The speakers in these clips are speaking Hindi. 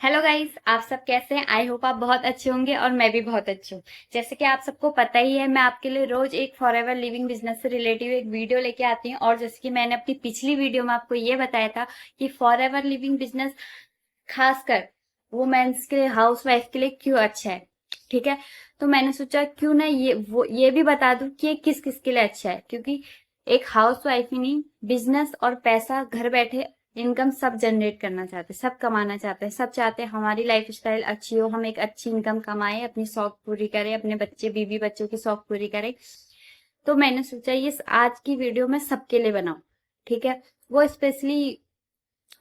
हेलो गाइस, आप सब कैसे हैं? आई होप आप बहुत अच्छे होंगे और मैं भी बहुत अच्छी हूँ। जैसे कि आप सबको पता ही है, मैं आपके लिए रोज एक फॉरएवर लिविंग बिजनेस से रिलेटिव एक वीडियो लेके आती हूँ। और जैसे कि मैंने अपनी पिछली वीडियो में आपको ये बताया था कि फॉरएवर लिविंग बिजनेस खासकर वुमेन्स के लिए, हाउस वाइफ के लिए क्यों अच्छा है। ठीक है, तो मैंने सोचा क्यों ना ये भी बता दूं कि ये किस किस के लिए अच्छा है, क्योंकि एक हाउस वाइफ ही नहीं, बिजनेस और पैसा घर बैठे इनकम सब जनरेट करना चाहते हैं, सब कमाना चाहते हैं, सब चाहते हैं हमारी लाइफ स्टाइल अच्छी हो, हम एक अच्छी इनकम कमाएं, अपनी शौक पूरी करें, अपने बच्चे बीवी बच्चों की शौक पूरी करें। तो मैंने सोचा ये आज की वीडियो में सबके लिए बनाऊं। ठीक है, वो स्पेशली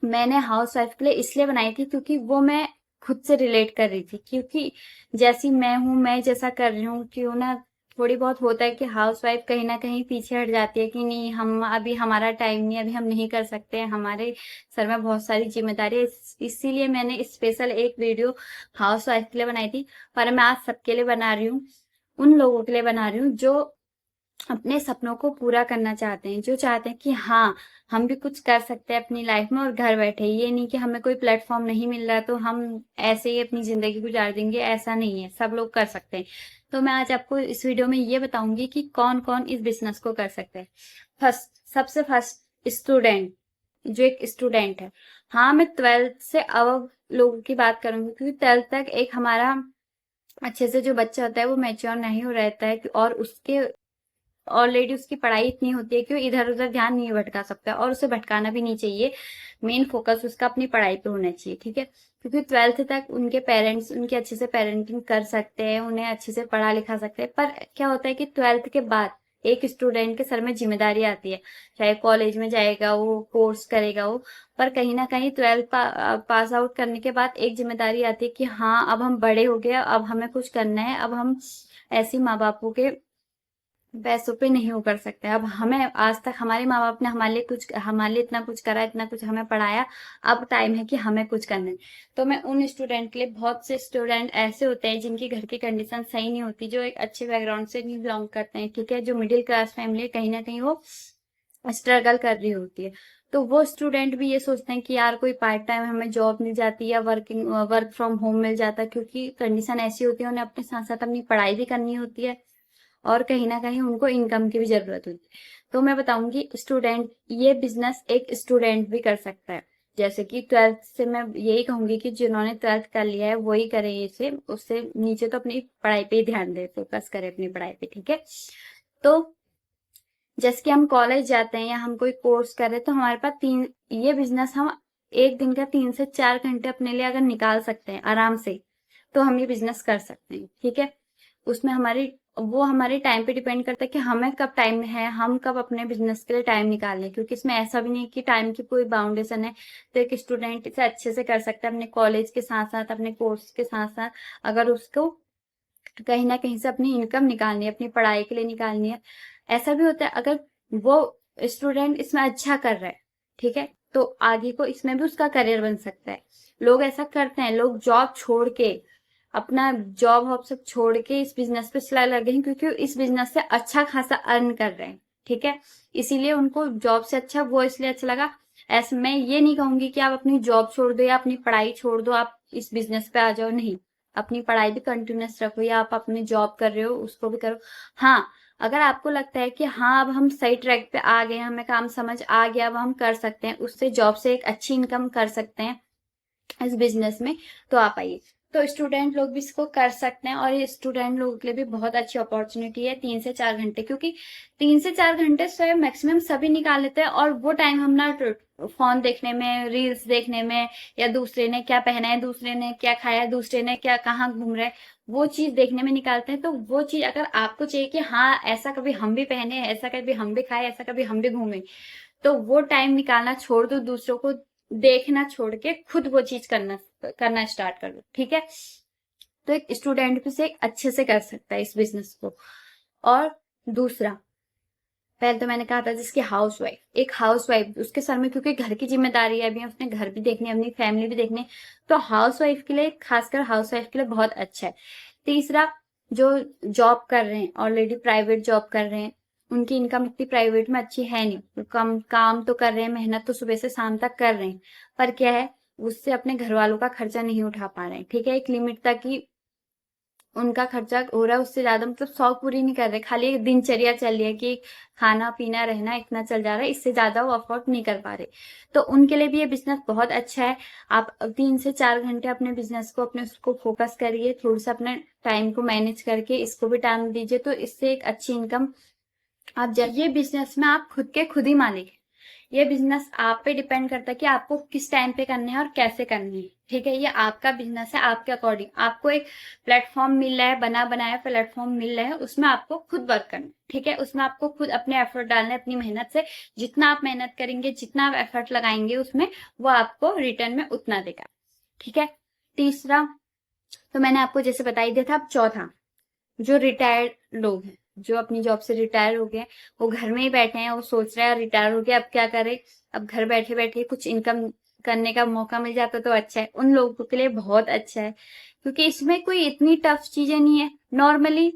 मैंने हाउस वाइफ के लिए इसलिए बनाई थी क्योंकि वो मैं खुद से रिलेट कर रही थी, क्योंकि जैसी मैं हूं, मैं जैसा कर रही हूँ, क्यों ना थोड़ी बहुत होता है कि हाउस वाइफ कहीं ना कहीं पीछे हट जाती है कि नहीं, हम अभी हमारा टाइम नहीं, अभी हम नहीं कर सकते, हमारे सर में बहुत सारी जिम्मेदारी है। इसीलिए मैंने स्पेशल एक वीडियो हाउस वाइफ के लिए बनाई थी। पर मैं आज सबके लिए बना रही हूँ, उन लोगों के लिए बना रही हूँ जो अपने सपनों को पूरा करना चाहते हैं, जो चाहते हैं कि हाँ, हम भी कुछ कर सकते हैं अपनी लाइफ में और घर बैठे। ये नहीं कि हमें कोई प्लेटफॉर्म नहीं मिल रहा तो हम ऐसे ही अपनी जिंदगी गुजार देंगे, ऐसा नहीं है, सब लोग कर सकते हैं। तो मैं आज आपको इस वीडियो में ये बताऊंगी कि कौन कौन इस बिजनेस को कर सकते हैं। सबसे फर्स्ट, स्टूडेंट। जो एक स्टूडेंट है, हाँ मैं 12th से अब लोगों की बात करूंगी, क्योंकि 12th तक एक हमारा अच्छे से जो बच्चा होता है वो मैच्योर नहीं हो रहता है, और उसके ऑलरेडी उसकी पढ़ाई इतनी होती है कि वो इधर उधर ध्यान नहीं भटका सकता, और उसे भटकाना भी नहीं चाहिए। मेन फोकस उसका अपनी पढ़ाई पे होना चाहिए। ठीक है, क्योंकि 12th तक उनके पेरेंट्स उनके अच्छे से पेरेंटिंग कर सकते हैं, उन्हें अच्छे से पढ़ा लिखा सकते हैं। पर क्या होता है कि 12th के बाद एक स्टूडेंट के सर में जिम्मेदारी आती है, चाहे कॉलेज में जाएगा वो, कोर्स करेगा वो, पर कहीं ना कहीं 12th पास आउट करने के बाद एक जिम्मेदारी आती है कि हाँ, अब हम बड़े हो गए, अब हमें कुछ करना है, अब हम ऐसी माँ बापों के पैसों पे नहीं वो कर सकते। अब हमें, आज तक हमारे माँ बाप ने हमारे लिए इतना कुछ करा, इतना कुछ हमें पढ़ाया, अब टाइम है कि हमें कुछ करना है। तो मैं उन स्टूडेंट के लिए, बहुत से स्टूडेंट ऐसे होते हैं जिनकी घर की कंडीशन सही नहीं होती, जो एक अच्छे बैकग्राउंड से नहीं बिलोंग करते हैं, ठीक है, जो मिडिल क्लास फैमिली, कहीं ना कहीं वो स्ट्रगल कर रही होती है। तो वो स्टूडेंट भी ये सोचते हैं कि यार कोई पार्ट टाइम हमें जॉब मिल जाती या वर्क फ्रॉम होम मिल जाता, क्योंकि कंडीशन ऐसी होती है, उन्हें अपने साथ साथ अपनी पढ़ाई भी करनी होती है और कहीं ना कहीं उनको इनकम की भी जरूरत होती है। तो मैं बताऊंगी स्टूडेंट, ये बिजनेस एक स्टूडेंट भी कर सकता है। जैसे कि 12th से मैं यही कहूंगी कि जिन्होंने 12th कर लिया है वही करे इसे, उससे नीचे तो अपनी पढ़ाई पे ही ध्यान दे, फोकस करे अपनी पढ़ाई पे। ठीक है, तो जैसे कि हम कॉलेज जाते हैं या हम कोई कोर्स कर रहे हैं, तो हमारे पास ये बिजनेस हम एक दिन का 3 से 4 घंटे अपने लिए अगर निकाल सकते हैं आराम से, तो हम ये बिजनेस कर सकते हैं। ठीक है, उसमें हमारे टाइम पे डिपेंड करता है कि हमें कब टाइम है, हम कब अपने बिजनेस के लिए टाइम निकाल लें, क्योंकि इसमें ऐसा भी नहीं कि टाइम की कोई बाउंडेशन है। तो एक स्टूडेंट इसे अच्छे से कर सकता है अपने कॉलेज के साथ साथ, अपने कोर्स के साथ साथ, अगर उसको कहीं ना कहीं से अपनी इनकम निकालनी है, अपनी पढ़ाई के लिए निकालनी है। ऐसा भी होता है अगर वो स्टूडेंट इसमें अच्छा कर रहा है, ठीक है, तो आगे को इसमें भी उसका करियर बन सकता है। लोग ऐसा करते हैं, लोग जॉब छोड़ के, अपना जॉब वॉब सब छोड़ के इस बिजनेस पे चला लगे हैं, क्योंकि इस बिजनेस से अच्छा खासा अर्न कर रहे हैं। ठीक है, इसीलिए उनको जॉब से अच्छा वो इसलिए अच्छा लगा। ऐसे मैं ये नहीं कहूंगी कि आप अपनी जॉब छोड़ दो या अपनी पढ़ाई छोड़ दो, आप इस बिजनेस पे आ जाओ, नहीं, अपनी पढ़ाई भी कंटिन्यूअस रखो, या आप अपनी जॉब कर रहे हो उसको भी करो। हाँ, अगर आपको लगता है कि हाँ अब हम सही ट्रैक पे आ गए, हमें काम समझ आ गया, अब हम कर सकते हैं, उससे जॉब से एक अच्छी इनकम कर सकते हैं इस बिजनेस में, तो आप आइए। तो स्टूडेंट लोग भी इसको कर सकते हैं, और ये स्टूडेंट लोगों के लिए भी बहुत अच्छी अपॉर्चुनिटी है। 3 से 4 घंटे, क्योंकि 3 से 4 घंटे स्वयं मैक्सिमम सभी निकाल लेते हैं, और वो टाइम हम ना फोन देखने में, रील्स देखने में, या दूसरे ने क्या पहना है, दूसरे ने क्या खाया है, दूसरे ने क्या कहाँ घूम रहे, वो चीज देखने में निकालते हैं। तो वो चीज अगर आपको चाहिए कि हाँ ऐसा कभी हम भी पहने, ऐसा कभी हम भी खाए, ऐसा कभी हम भी घूमे, तो वो टाइम निकालना छोड़ दो, दूसरों को देखना छोड़ के खुद वो चीज करना करना स्टार्ट कर दो। ठीक है, तो एक स्टूडेंट भी से अच्छे से कर सकता है इस बिजनेस को। और दूसरा, पहले तो मैंने कहा था जिसकी हाउस वाइफ उसके सर में क्योंकि घर की जिम्मेदारी है, अभी उसने घर भी देखनी है, अपनी फैमिली भी देखनी है, तो हाउस वाइफ के लिए, खासकर हाउस वाइफ के लिए बहुत अच्छा है। तीसरा, जो जॉब कर रहे हैं, ऑलरेडी प्राइवेट जॉब कर रहे हैं, उनकी इनकम इतनी प्राइवेट में अच्छी है नहीं, कम काम तो कर रहे हैं, मेहनत तो सुबह से शाम तक कर रहे हैं, पर क्या है, उससे अपने घर वालों का खर्चा नहीं उठा पा रहे हैं, ठीक है। एक लिमिट तक ही उनका खर्चा हो रहा है, उससे ज्यादा मतलब शौक पूरी नहीं कर रहे, खाली एक दिनचर्या चल रही है कि खाना पीना रहना इतना चल जा रहा है, इससे ज्यादा वो अफोर्ड नहीं कर पा रहे। तो उनके लिए भी ये बिजनेस बहुत अच्छा है। आप 3 से 4 घंटे अपने बिजनेस को अपने उसको फोकस करिए, थोड़ा सा अपने टाइम को मैनेज करके इसको भी टाइम दीजिए, तो इससे एक अच्छी इनकम आप जब ये बिजनेस में आप खुद के खुद ही मालिक हैं। ये बिजनेस आप पे डिपेंड करता है कि आपको किस टाइम पे करना है और कैसे करनी है, ठीक है। ये आपका बिजनेस है, आपके अकॉर्डिंग आपको एक प्लेटफॉर्म मिल रहा है, बना बनाया प्लेटफॉर्म मिल रहा है, उसमें आपको खुद वर्क करना है, ठीक है। उसमें आपको खुद अपने एफर्ट डालना है, अपनी मेहनत से। जितना आप मेहनत करेंगे, जितना आप एफर्ट लगाएंगे उसमें, वो आपको रिटर्न में उतना देगा, ठीक है। तीसरा तो मैंने आपको जैसे बता ही दिया था। अब चौथा, जो रिटायर्ड लोग हैं, जो अपनी जॉब से रिटायर हो गए, वो घर में ही बैठे हैं, वो सोच रहे हैं रिटायर हो गए अब क्या करें, अब घर बैठे बैठे कुछ इनकम करने का मौका मिल जाता तो अच्छा है। उन लोगों के लिए बहुत अच्छा है, क्योंकि इसमें कोई इतनी टफ चीजें नहीं है। नॉर्मली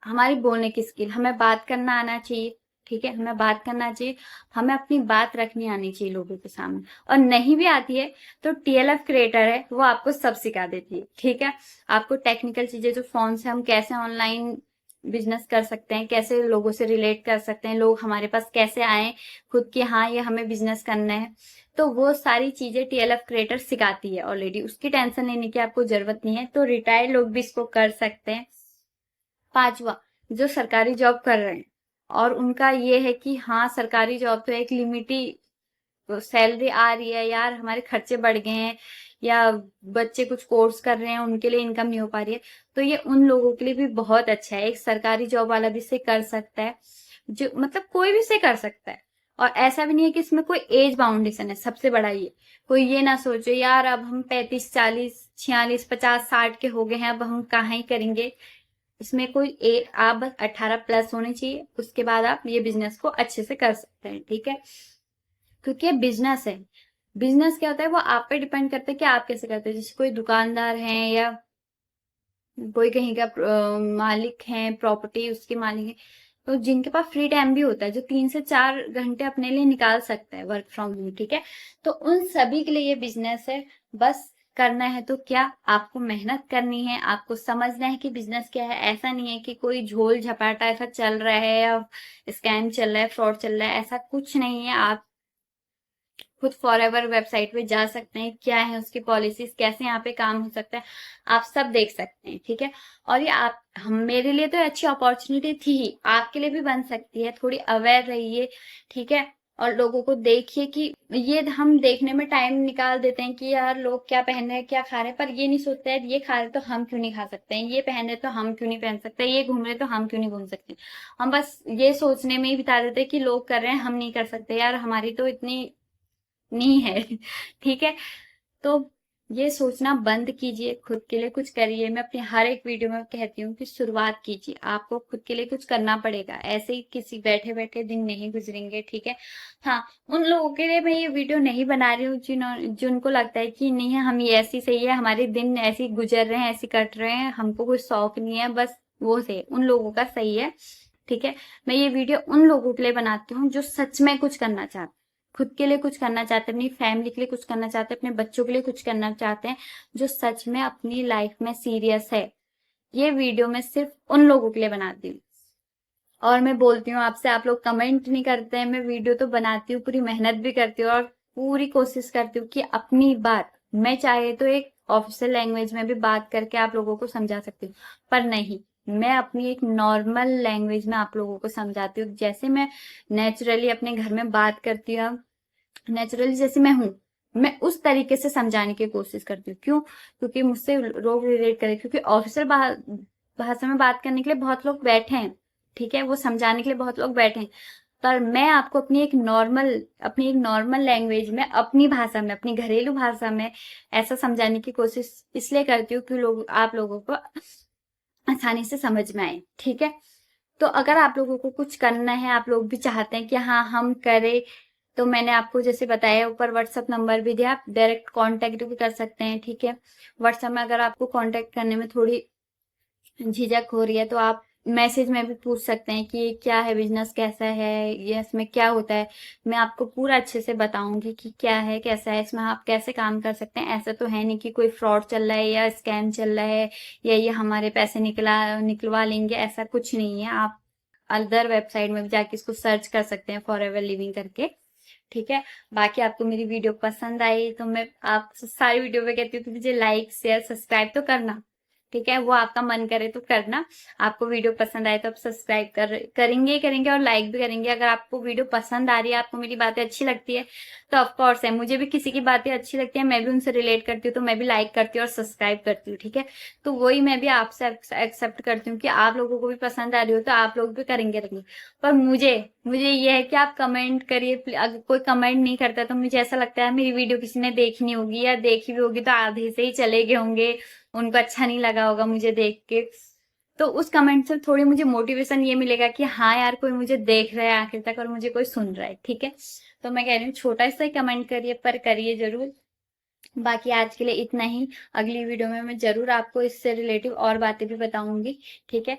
हमारी बोलने की स्किल, हमें बात करना आना चाहिए, ठीक है। हमें बात करना चाहिए, हमें अपनी बात रखनी आनी चाहिए लोगों के सामने। और नहीं भी आती है तो TLF क्रिएटर है, वो आपको सब सिखा देती है, ठीक है। आपको टेक्निकल चीजें, जो फोन से हम कैसे ऑनलाइन बिजनेस कर सकते हैं, कैसे लोगों से रिलेट कर सकते हैं, लोग हमारे पास कैसे आए खुद की, हाँ ये हमें बिजनेस करना है, तो वो सारी चीजें TLF क्रिएटर सिखाती है ऑलरेडी। उसकी टेंशन लेने की आपको जरूरत नहीं है, तो रिटायर्ड लोग भी इसको कर सकते हैं। पांचवा, जो सरकारी जॉब कर रहे हैं और उनका ये है कि हाँ सरकारी जॉब तो एक लिमिट ही सैलरी आ रही है, यार हमारे खर्चे बढ़ गए हैं, या बच्चे कुछ कोर्स कर रहे हैं उनके लिए इनकम नहीं हो पा रही है, तो ये उन लोगों के लिए भी बहुत अच्छा है। एक सरकारी जॉब वाला भी इसे कर सकता है, जो मतलब कोई भी इसे कर सकता है। और ऐसा भी नहीं है कि इसमें कोई एज बाउंडेशन है, सबसे बड़ा ये। कोई ये ना सोचे यार अब हम 35 40 46 50 60 के हो गए हैं, अब हम कहाँ ही करेंगे। इसमें कोई आप बस 18+ होने चाहिए, उसके बाद आप ये बिजनेस को अच्छे से कर सकते हैं, ठीक है। क्योंकि ये बिजनेस है। बिजनेस क्या होता है, वो आप पे डिपेंड करता है कि आप कैसे करते हैं। जैसे कोई दुकानदार है या कोई कहीं का मालिक है, प्रॉपर्टी उसके मालिक है, तो जिनके पास फ्री टाइम भी होता है, जो 3 से 4 घंटे अपने लिए निकाल सकता है वर्क फ्रॉम होम, ठीक है। तो उन सभी के लिए ये बिजनेस है। बस करना है तो क्या, आपको मेहनत करनी है, आपको समझना है कि बिजनेस क्या है। ऐसा नहीं है कि कोई झोल झपाटा ऐसा चल रहा है या स्कैम चल रहा है, फ्रॉड चल रहा है, ऐसा कुछ नहीं है। आप खुद फॉरएवर वेबसाइट पे जा सकते हैं, क्या है उसकी पॉलिसीज, कैसे यहाँ पे काम हो सकता है, आप सब देख सकते हैं, ठीक है। और ये आप हम मेरे लिए तो अच्छी अपॉर्चुनिटी थी ही, आपके लिए भी बन सकती है। थोड़ी अवेयर रहिए, ठीक है। और लोगों को देखिए कि ये हम देखने में टाइम निकाल देते हैं कि यार लोग क्या पहन रहे हैं, क्या खा रहे हैं, पर ये नहीं सोचते हैं ये खा रहे तो हम क्यों नहीं खा सकते हैं, ये पहन रहे तो हम क्यों नहीं पहन सकते, ये घूम रहे तो हम क्यों नहीं घूम सकते। हम बस ये सोचने में ही बिता देते हैं कि लोग कर रहे हैं हम नहीं कर सकते, यार हमारी तो इतनी नहीं है ठीक है। तो ये सोचना बंद कीजिए, खुद के लिए कुछ करिए। मैं अपने हर एक वीडियो में कहती हूँ कि शुरुआत कीजिए, आपको खुद के लिए कुछ करना पड़ेगा, ऐसे ही किसी बैठे बैठे दिन नहीं गुजरेंगे, ठीक है। हाँ, उन लोगों के लिए मैं ये वीडियो नहीं बना रही हूँ जिनको लगता है कि नहीं है हम ये ऐसी सही है, हमारे दिन ऐसे गुजर रहे हैं, ऐसे कट रहे हैं, हमको कोई शौक नहीं है, बस वो सही है, उन लोगों का सही है, ठीक है। मैं ये वीडियो उन लोगों के लिए बनाती हूँ जो सच में कुछ करना चाहते हैं, खुद के लिए कुछ करना चाहते हैं, अपनी फैमिली के लिए कुछ करना चाहते हैं, अपने बच्चों के लिए कुछ करना चाहते हैं, जो सच में अपनी लाइफ में सीरियस है। ये वीडियो मैं सिर्फ उन लोगों के लिए बनाती हूँ। और मैं बोलती हूँ आपसे, आप लोग कमेंट नहीं करते हैं, मैं वीडियो तो बनाती हूँ, पूरी मेहनत भी करती हूँ और पूरी कोशिश करती हूँ कि अपनी बात, मैं चाहे तो एक ऑफिशियल लैंग्वेज में भी बात करके आप लोगों को समझा सकती हूँ, पर नहीं, मैं अपनी एक नॉर्मल लैंग्वेज में आप लोगों को समझाती हूँ। जैसे मैं नेचुरली अपने घर में बात करती हूँ, नेचुरली जैसे मैं हूँ, मैं उस तरीके से समझाने की कोशिश करती हूँ। क्यों? क्योंकि मुझसे लोग रिलेट करें, क्योंकि ऑफिशियल भाषा में बात करने के लिए बहुत लोग बैठे हैं, ठीक है, वो समझाने के लिए बहुत लोग बैठे हैं, पर मैं आपको अपनी एक नॉर्मल लैंग्वेज में, अपनी भाषा में, अपनी घरेलू भाषा में ऐसा समझाने की कोशिश इसलिए करती हूँ कि आप लोगों को आसानी से समझ में आए, ठीक है। तो अगर आप लोगों को कुछ करना है, आप लोग भी चाहते हैं कि हाँ हम करें, तो मैंने आपको जैसे बताया ऊपर व्हाट्सएप नंबर भी दिया, आप डायरेक्ट कांटेक्ट भी कर सकते हैं, ठीक है। व्हाट्सएप में अगर आपको कांटेक्ट करने में थोड़ी झिझक हो रही है तो आप मैसेज में भी पूछ सकते हैं कि ये क्या है, बिजनेस कैसा है, ये इसमें क्या होता है। मैं आपको पूरा अच्छे से बताऊंगी कि क्या है, कैसा है, इसमें आप कैसे काम कर सकते हैं। ऐसा तो है नहीं कि कोई फ्रॉड चल रहा है या स्कैम चल रहा है या ये हमारे पैसे निकलवा लेंगे, ऐसा कुछ नहीं है। आप अदर वेबसाइट में भी जाके इसको सर्च कर सकते हैं, फॉरएवर लिविंग करके। ठीक है। बाकी आपको मेरी वीडियो पसंद आई तो मैं आप सारी वीडियो में कहती हूँ कि मुझे लाइक शेयर सब्सक्राइब तो करना। ठीक है, वो आपका मन करे तो करना। आपको वीडियो पसंद आए तो आप सब्सक्राइब करेंगे ही करेंगे और लाइक भी करेंगे। अगर आपको वीडियो पसंद आ रही है, आपको मेरी बातें अच्छी लगती है तो ऑफ कोर्स है, मुझे भी किसी की बातें अच्छी लगती है, मैं भी उनसे रिलेट करती हूँ तो मैं भी लाइक करती हूँ और सब्सक्राइब करती हूँ। ठीक है, तो वही मैं भी आपसे एक्सेप्ट करती हूँ कि आप लोगों को भी पसंद आ रही हो तो आप लोग भी करेंगे। पर मुझे मुझे ये है कि आप कमेंट करिए। अगर कोई कमेंट नहीं करता तो मुझे ऐसा लगता है मेरी वीडियो किसी ने देखनी होगी, या देखी भी होगी तो आधे से ही चले गए होंगे, उनको अच्छा नहीं लगा होगा मुझे देख के। तो उस कमेंट से थोड़ी मुझे मोटिवेशन ये मिलेगा कि हाँ यार, कोई मुझे देख रहा है आखिर तक और मुझे कोई सुन रहा है। ठीक है, तो मैं कह रही हूँ छोटा सा ही कमेंट करिए पर करिए जरूर। बाकी आज के लिए इतना ही। अगली वीडियो में मैं जरूर आपको इससे रिलेटिव और बातें भी बताऊंगी। ठीक है।